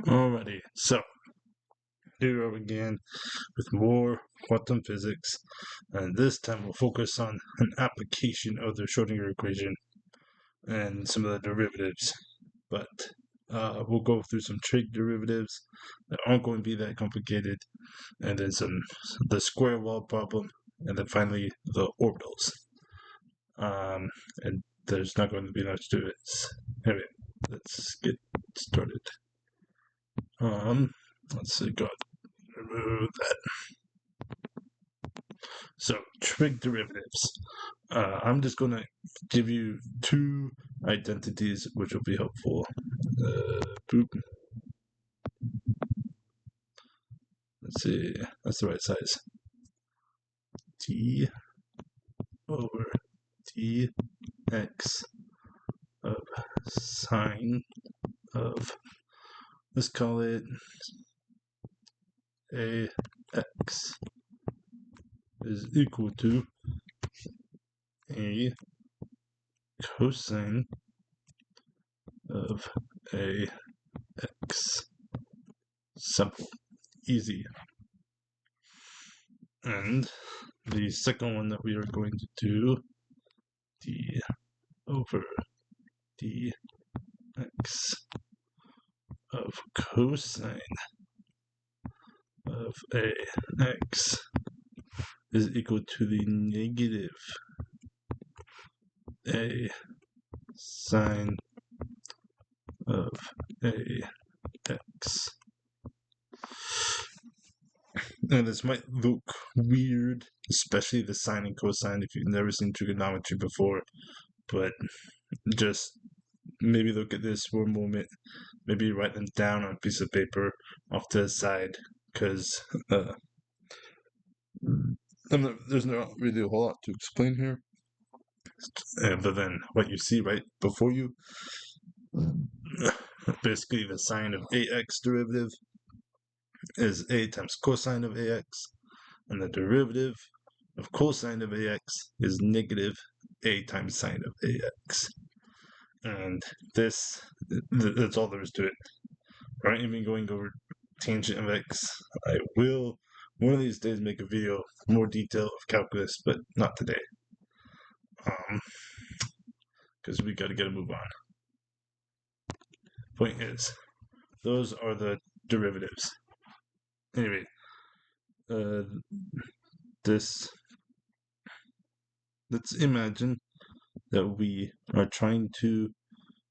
Alrighty, so here we are again with more quantum physics, and this time we'll focus on an application of the Schrödinger equation and some of the derivatives. But we'll go through some trig derivatives that aren't going to be that complicated, and then the square wall problem, and then finally the orbitals. And there's not going to be much to it. Anyway, let's get started. Let's see, go ahead, remove that. So, trig derivatives. I'm just going to give you two identities which will be helpful. Boop. Let's see, that's the right size. T over dx of sine of, let's call it ax is equal to a cosine of ax. Simple. Easy. And the second one that we are going to do, d over dx of cosine of ax is equal to the negative a sine of ax. And this might look weird, especially the sine and cosine if you've never seen trigonometry before, but just maybe look at this for a moment, maybe write them down on a piece of paper off to the side, because there's not really a whole lot to explain here, other than what you see right before you. Basically, the sine of ax derivative is a times cosine of ax, and the derivative of cosine of ax is negative a times sine of ax. And that's all there is to it. I aren't even going over tangent of x. I will one of these days make a video more detail of calculus, but not today. Because we got to get a move on. Point is, those are the derivatives. Anyway, let's imagine that we are trying to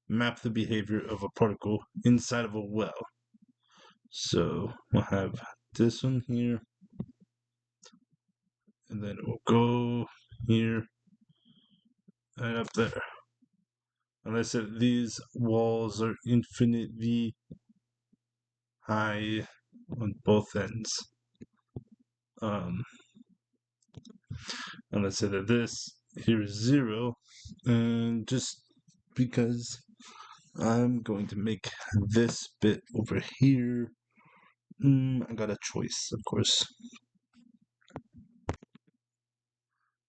map the behavior of a particle inside of a well. So we'll have this one here, and then we'll go here and up there. And I said these walls are infinitely high on both ends. And let's say that this here is 0, and just because I'm going to make this bit over here, I got a choice, of course.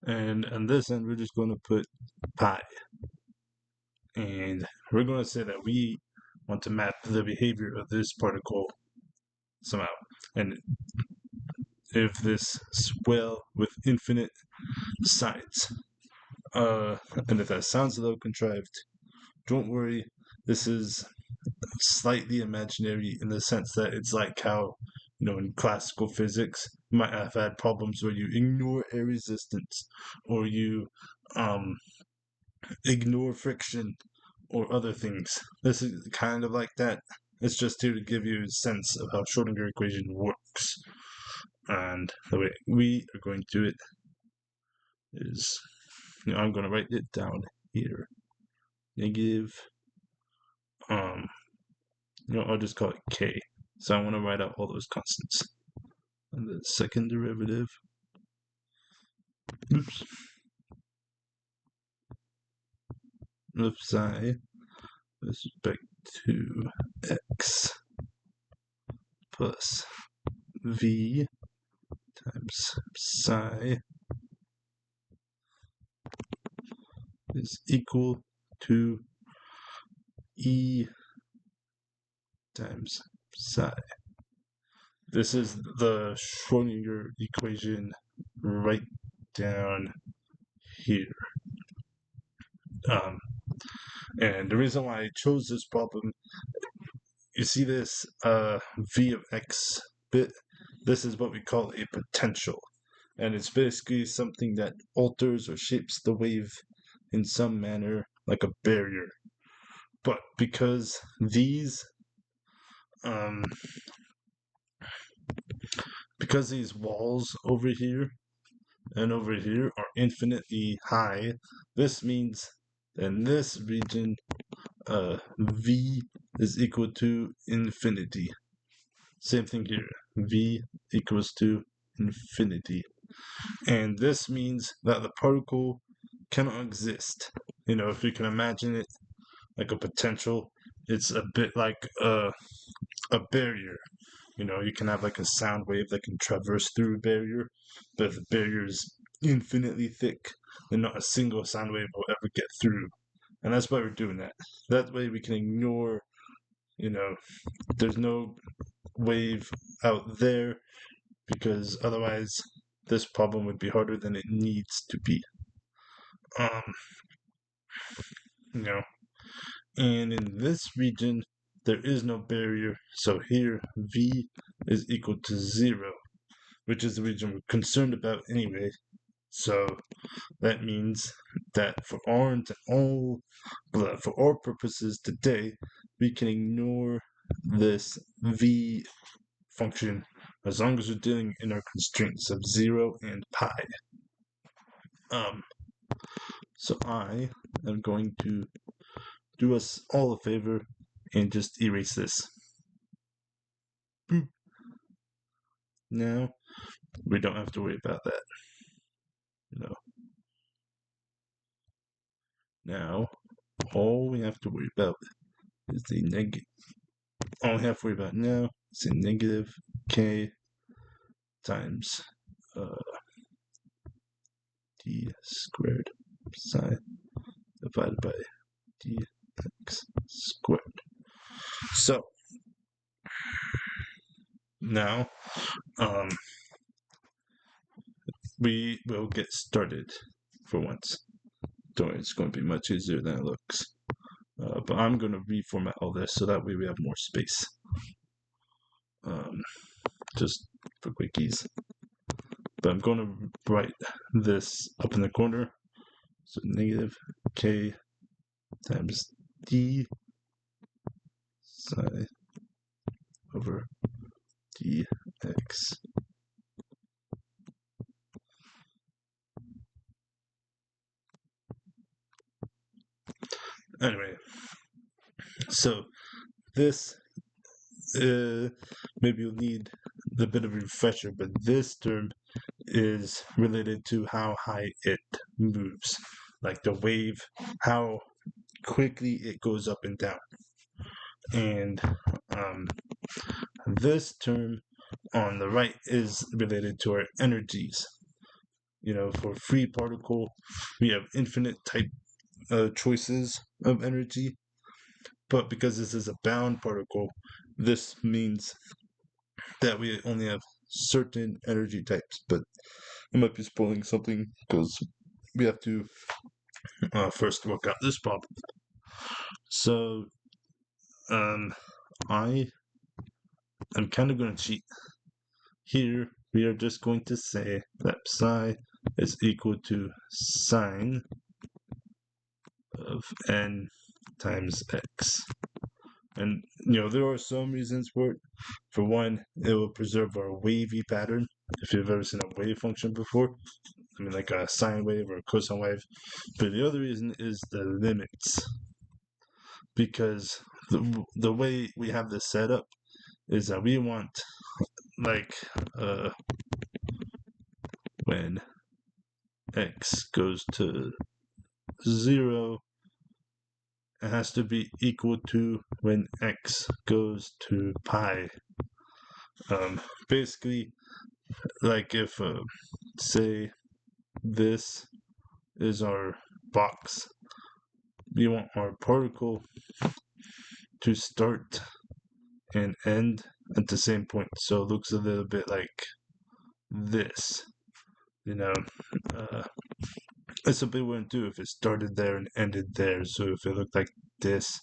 And on this end, we're just going to put pi. And we're going to say that we want to map the behavior of this particle somehow. And if this swell with infinite sides. And if that sounds a little contrived, don't worry. This is slightly imaginary in the sense that it's like how, in classical physics, you might have had problems where you ignore air resistance, or you ignore friction, or other things. This is kind of like that. It's just here to give you a sense of how Schrödinger equation works. And the way we are going to do it is, I'm going to write it down here. Negative, I'll just call it k. So I want to write out all those constants. And the second derivative, of psi with respect to x plus v times psi is equal to e times psi. This is the Schrödinger equation right down here. Um, and the reason why I chose this problem, you see this v of x bit? This is what we call a potential. And it's basically something that alters or shapes the wave in some manner, like a barrier. But because um, these walls over here and over here are infinitely high, this means in this region, v is equal to infinity. Same thing here, v equals to infinity. And this means that the particle cannot exist. You know, if you can imagine it like a potential, it's a bit like a barrier. You know, you can have like a sound wave that can traverse through a barrier, but if the barrier is infinitely thick, then not a single sound wave will ever get through. And that's why we're doing that. That way we can ignore, you know, there's no wave out there, because otherwise this problem would be harder than it needs to be. You know, and in this region there is no barrier, so here v is equal to 0, which is the region we're concerned about anyway. So that means that for our purposes today, we can ignore this v function as long as we're dealing in our constraints of 0 and pi. So I am going to do us all a favor and just erase this. Boop. Now we don't have to worry about that. No. Now all we have to worry about is the negative. All we have to worry about now is a negative k times d squared psi divided by dx squared. So now we will get started for once. Don't worry, it's going to be much easier than it looks. But I'm going to reformat all this so that way we have more space. Just for quickies. But I'm going to write this up in the corner. So negative k times d psi over dx. Anyway, so this maybe you'll need a bit of a refresher, but this term is related to how high it moves, like the wave, how quickly it goes up and down. And this term on the right is related to our energies. You know, for free particle, we have infinite type choices of energy, but because this is a bound particle, this means that we only have certain energy types. But I might be spoiling something because we have to first work out this problem. So I am kind of going to cheat. Here we are just going to say that psi is equal to sine of n times x. And, you know, there are some reasons for it. For one, it will preserve our wavy pattern. If you've ever seen a wave function before, I mean, like a sine wave or a cosine wave. But the other reason is the limits. Because the way we have this set up is that we want, like, when x goes to 0, it has to be equal to when x goes to pi. Basically, like if, say, this is our box, we want our particle to start and end at the same point. So it looks a little bit like this, you know. It's a bit wouldn't do if it started there and ended there. So if it looked like this,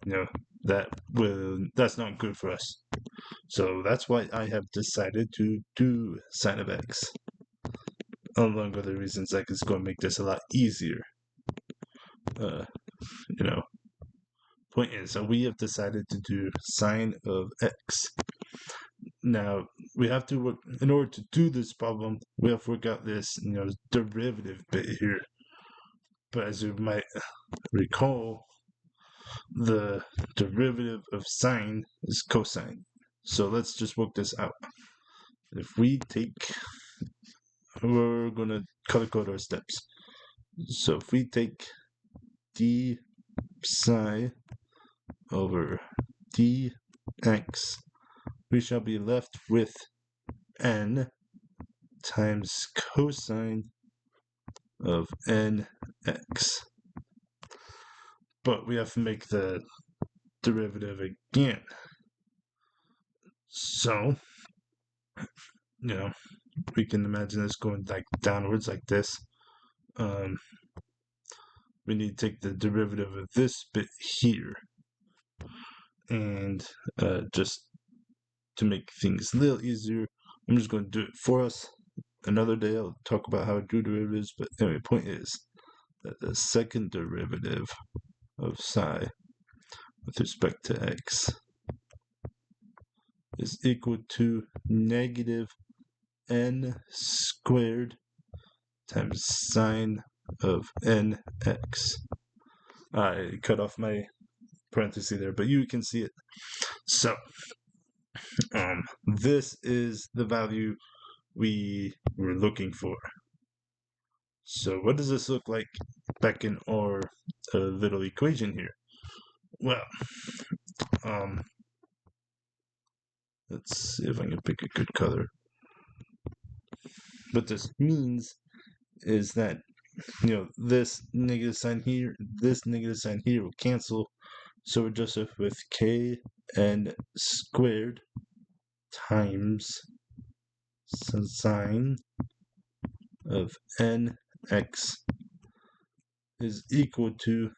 you know, that's not good for us. So that's why I have decided to do sine of x. Among other reasons, like it's going to make this a lot easier. You know, point is, so we have decided to do sine of x. Now we have to work in order to do this problem. We have to work out this, you know, derivative bit here. But as you might recall, the derivative of sine is cosine. So let's just work this out. If we take, we're going to color code our steps. So if we take d psi over dx, we shall be left with n times cosine of nx. But we have to make the derivative again. So, you know, we can imagine this going like downwards like this. We need to take the derivative of this bit here. And just to make things a little easier, I'm just going to do it for us. Another day I'll talk about how to do derivatives, but anyway, point is that the second derivative of psi with respect to x is equal to negative n squared times sine of nx. I cut off my parenthesis there, but you can see it. So, this is the value we were looking for. So what does this look like back in our little equation here? Well, let's see if I can pick a good color. What this means is that, you know, this negative sign here, this negative sign here will cancel. So we're just left with kn squared times sine of nx is equal to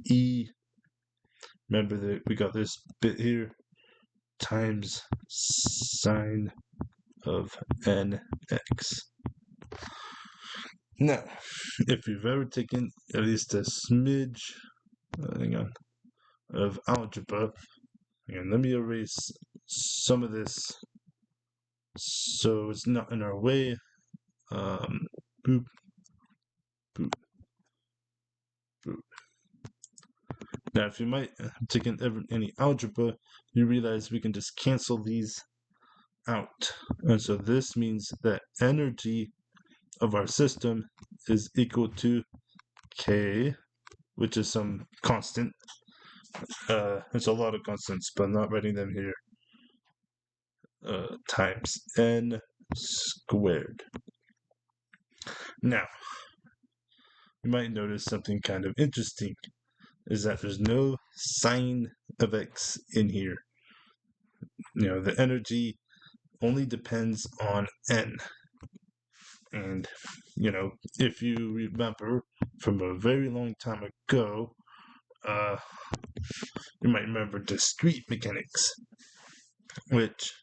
e. Remember that we got this bit here times sine of nx. Now, if you've ever taken at least a smidge, of algebra, and let me erase some of this so it's not in our way. Boop, boop, boop. Now, if you might have taken any algebra, you realize we can just cancel these out. And so this means that energy of our system is equal to K, which is some constant. There's a lot of constants, but I'm not writing them here. Times n squared. Now, you might notice something kind of interesting, is that there's no sine of x in here. You know, the energy only depends on n. And, you know, if you remember from a very long time ago, you might remember discrete mechanics, which,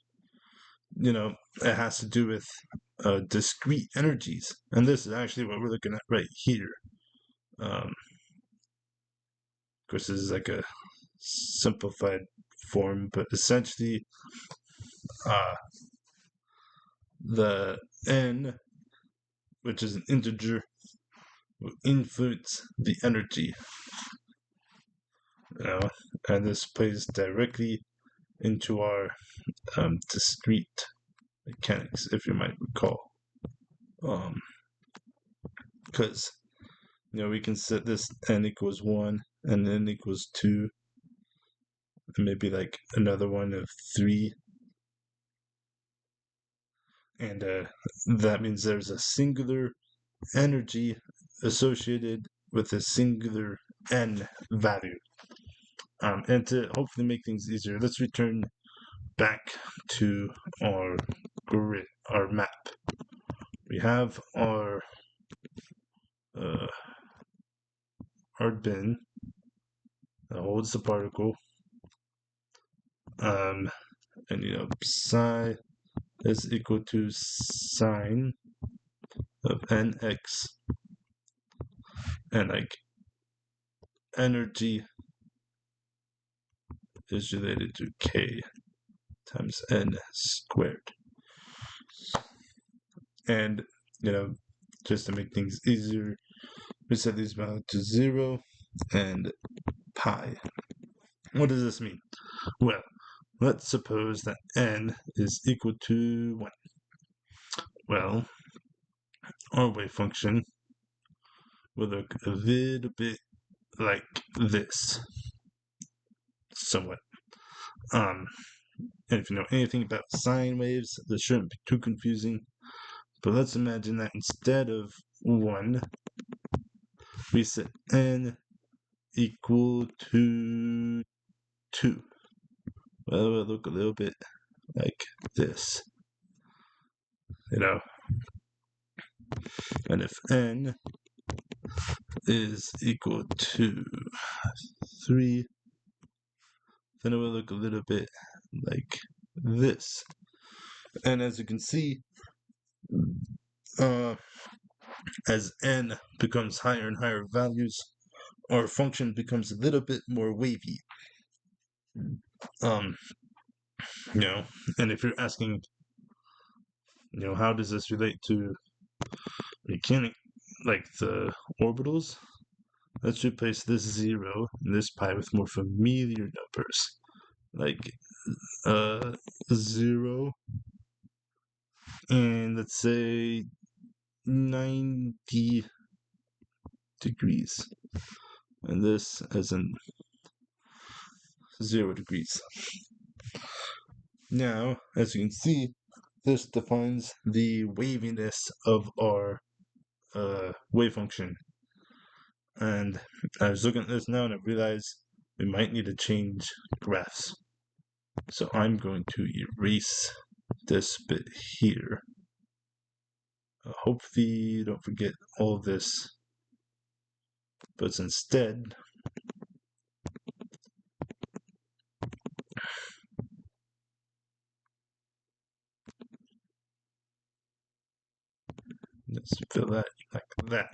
you know, it has to do with discrete energies. And this is actually what we're looking at right here. Of course, this is like a simplified form, but essentially the n, which is an integer, will influence the energy. You know, and this plays directly into our discrete mechanics, if you might recall. Because, you know, we can set this n equals 1 and n equals 2, and maybe like another one of 3. And that means there's a singular energy associated with a singular n value. And to hopefully make things easier, let's return back to our grid, our map. We have uh, our bin that holds the particle, and psi is equal to sine of nx, and like energy is related to k times n squared. And just to make things easier, we set these values to 0 and pi. What does this mean? Well, let's suppose that n is equal to 1. Well, our wave function will look a little bit like this, somewhat. And if you know anything about sine waves, this shouldn't be too confusing. But let's imagine that instead of 1, we set n equal to 2. Well, it will look a little bit like this, And if n is equal to 3, then it will look a little bit like this. And as you can see, as n becomes higher and higher values, our function becomes a little bit more wavy. And if you're asking, how does this relate to mechanics, like the orbitals? Let's replace this 0 and this pi with more familiar numbers, like 0 and let's say 90 degrees, and this as in 0 degrees. Now, as you can see, this defines the waviness of our wave function. And I was looking at this now and I realized we might need to change graphs. So I'm going to erase this bit here. Hopefully you don't forget all of this. But instead, let's fill that like that.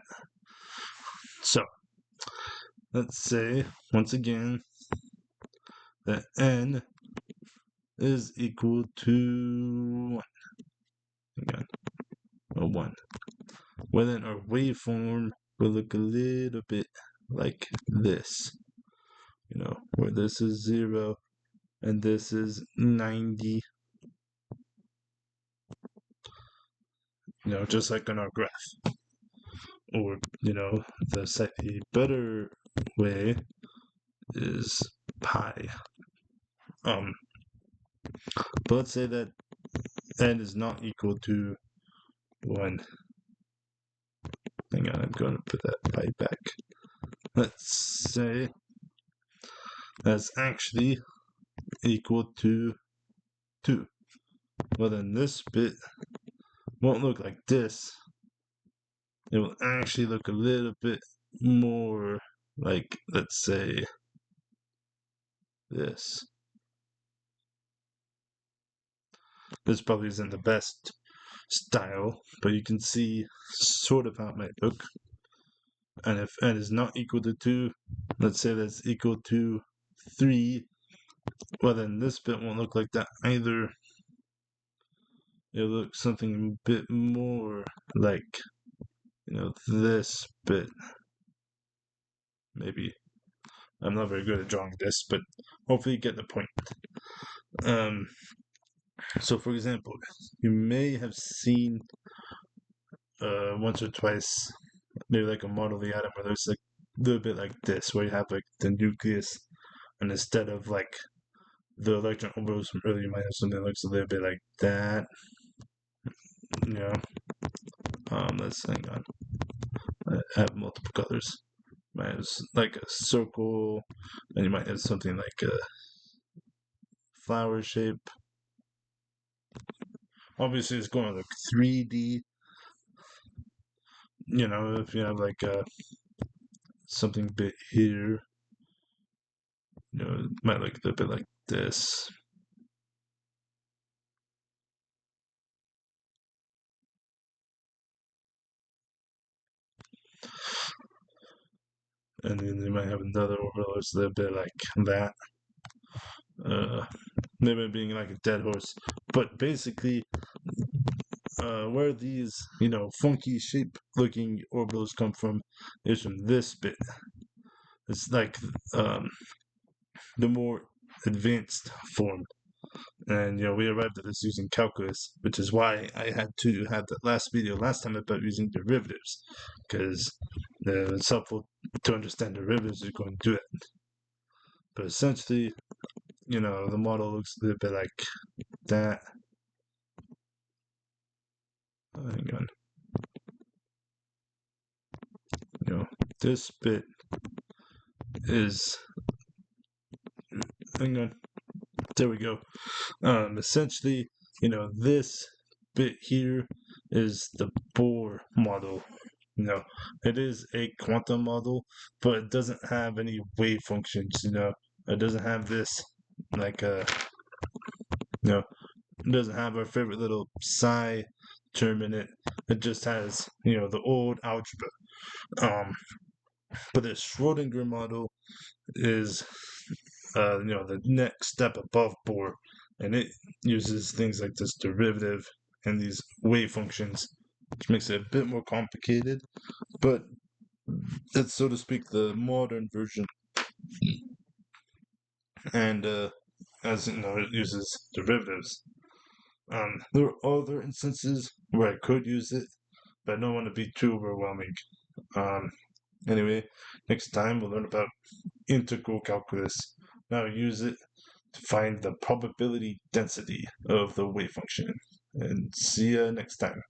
So, let's say, once again, that n is equal to 1. Well, then our waveform will look a little bit like this. Where this is 0 and this is 90. Just like on our graph. Or, the slightly better way is pi. But let's say that n is not equal to 1. Hang on, I'm going to put that pi back. Let's say that's actually equal to 2. Well, then this bit won't look like this. It will actually look a little bit more like, let's say, this. This probably isn't the best style, but you can see sort of how it might look. And if n is not equal to 2, let's say that's equal to 3, well then this bit won't look like that either. It'll look something a bit more like, this bit. Maybe. I'm not very good at drawing this, but hopefully you get the point. So for example, you may have seen once or twice, maybe like a model of the atom where there's like a little bit like this, where you have like the nucleus, and instead of like the electron orbitals from earlier, you might have something that looks a little bit like that. Let's hang on. I have multiple colors. Might have like a circle, and you might have something like a flower shape. Obviously, it's going to look 3D. If you have like something bit here, it might look a bit like this. And then you might have another orbital that's a little bit like that. Uh, maybe being like a dead horse. But basically, where these, funky shape looking orbitals come from is from this bit. It's like the more advanced form. And we arrived at this using calculus, which is why I had to have that last video last time about using derivatives, because it's helpful to understand derivatives you're going to do it. But essentially, the model looks a little bit like that. Hang on. This bit is. Hang on. There we go. Essentially, this bit here is the Bohr model. It is a quantum model, but it doesn't have any wave functions. It doesn't have this, like it doesn't have our favorite little psi term in it. It just has, the old algebra. But the Schrödinger model is, the next step above Bohr, and it uses things like this derivative and these wave functions, which makes it a bit more complicated. But it's, so to speak, the modern version. And as it uses derivatives. There are other instances where I could use it, but I don't want to be too overwhelming. Um, anyway, next time we'll learn about integral calculus. Now use it to find the probability density of the wave function. And see you next time.